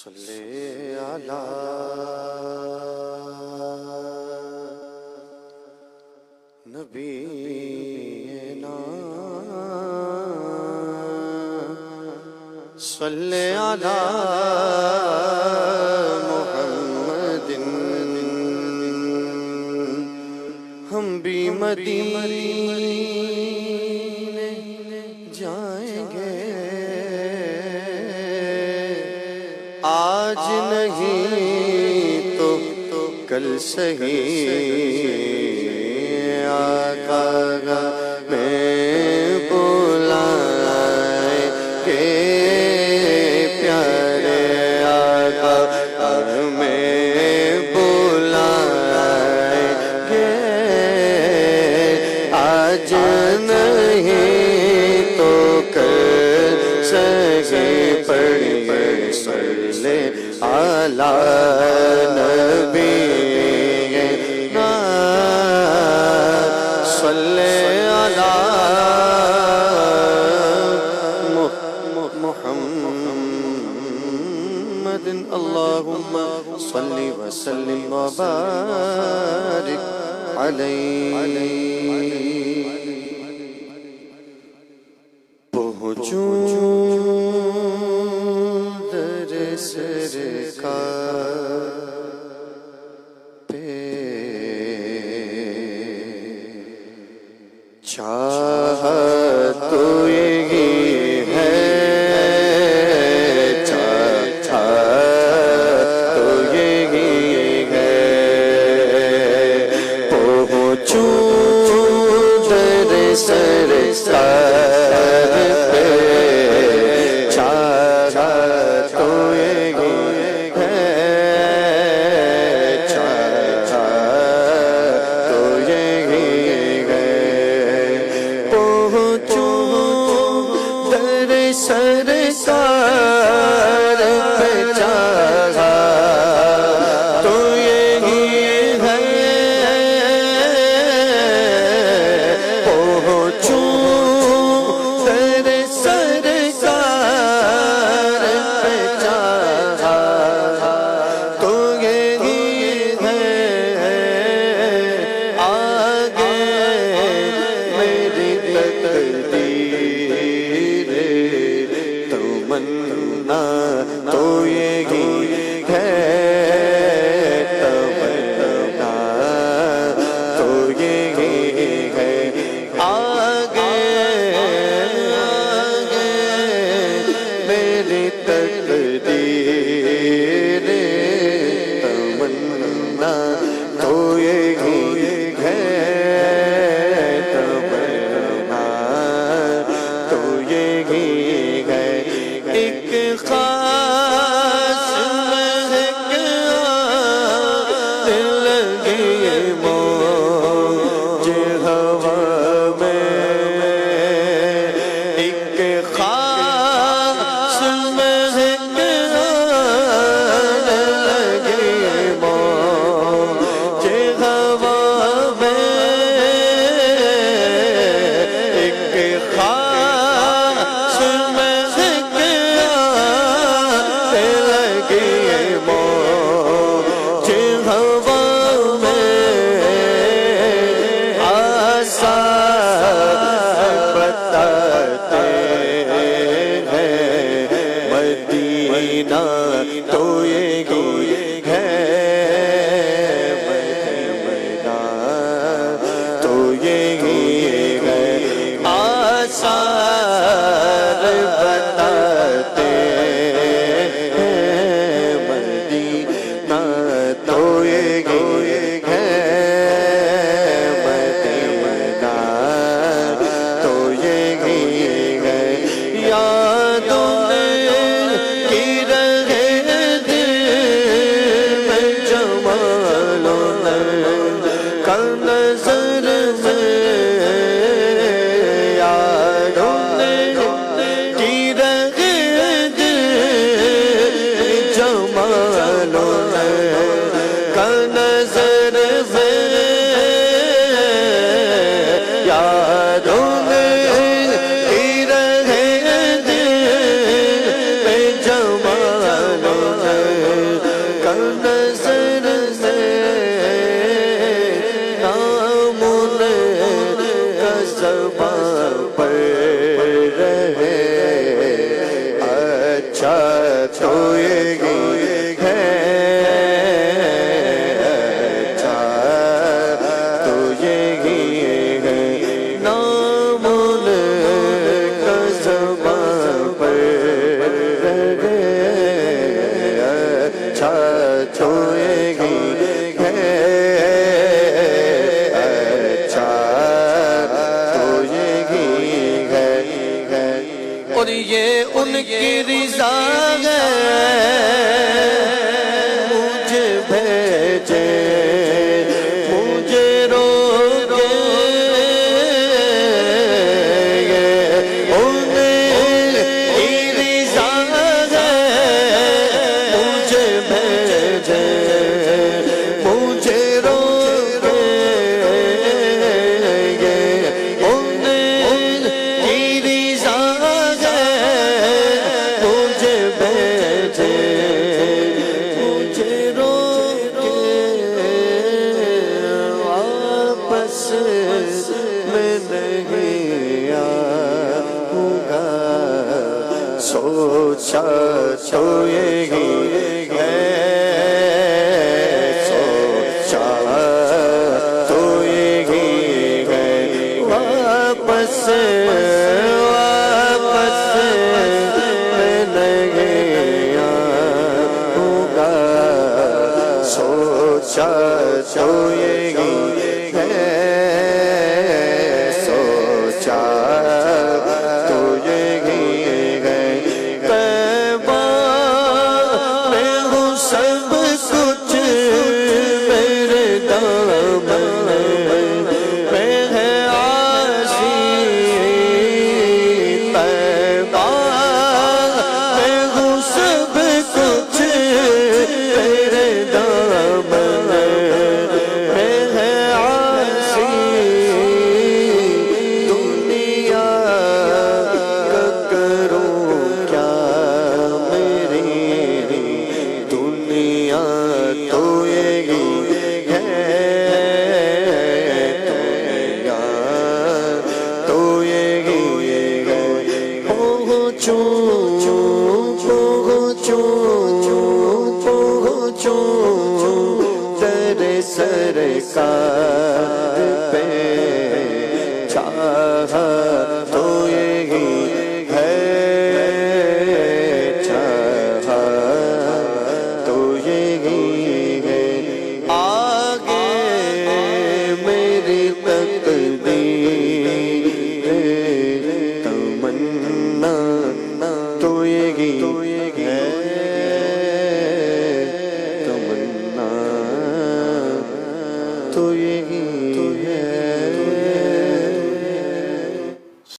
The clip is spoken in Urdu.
صلی علی نبینا صلی علی محمد ہم بھی مدینے جائیں گے آج نہیں تو کل صحیح آقا میں بلائیں گے پیارے آقا میں بلائیں گے آج نہیں تو کل صحیح پڑھیں صلی علی نبینا صلی علی محمد اللہم صلی وسلم وبارک علیہ پہنچوں در سرکار پہ چاہت تو یہی ہے چاہت تو یہی ہے پہنچوں در سرکار پہ چاہت تو یہی ہے چاہت تو یہی ہے پہنچوں در سرکار پہ چاہت تو یہی ہے پہنچوں در سرکار پہ چاہت تو یہی ہے آگے میری تقدیر تمنا تو یہی ہے تمنا تو یہی ہے آگے میری تقدیر تمنا تو یہی ہے تمنا تو یہی ہے ایک خاص مہک آنے لگی موج ہوا میں ایک خاص مہک آنے لگی موج ہوا میں ایک خاص مہک آنے لگی موج ہوا میں آثار بتاتے ہیں مدینہ تو یہی ہے مدینہ تو یہی ہے آثار بتاتے ہیں مدینہ تو یہی ہے مدینہ تو یہی ہے یادوں کی رہے دل تو یہی ہے اچھا تو یہی ہے نام ان کا زبان پر رہے اچھا تو یہی ہے اچھا تو یہی ہے اور یہ ان کی رضا ہے مجھے بھیجے مجھے روکے انہیں کی رضا ہے مجھے بھیجے مجھے روکے انہیں کی رضا ہے مجھے بھیجے مجھے روکے واپس میں نہیں آؤں گا سوچا تو یہی ہے سوچا تو یہی ہے واپس میں نہیں آؤں گا سوچا تو یہی ہے سوچا تو یہی ہے طیبہ میں ہوں سب کچھ میرے دامن میں ہے عاصی طیبہ میں ہوں سب کچھ میرے دامن میں ہے عاصی دنیا کا کروں کیا میری دنیا تو یہی ہے دنیا تو یہی ہے پہنچوں تیرے سرکار پہ چاہا تو یہی ہے چاہا تو یہی ہے آگے میری تقدیر تمنا تو یہی ہے تمنا تو یہی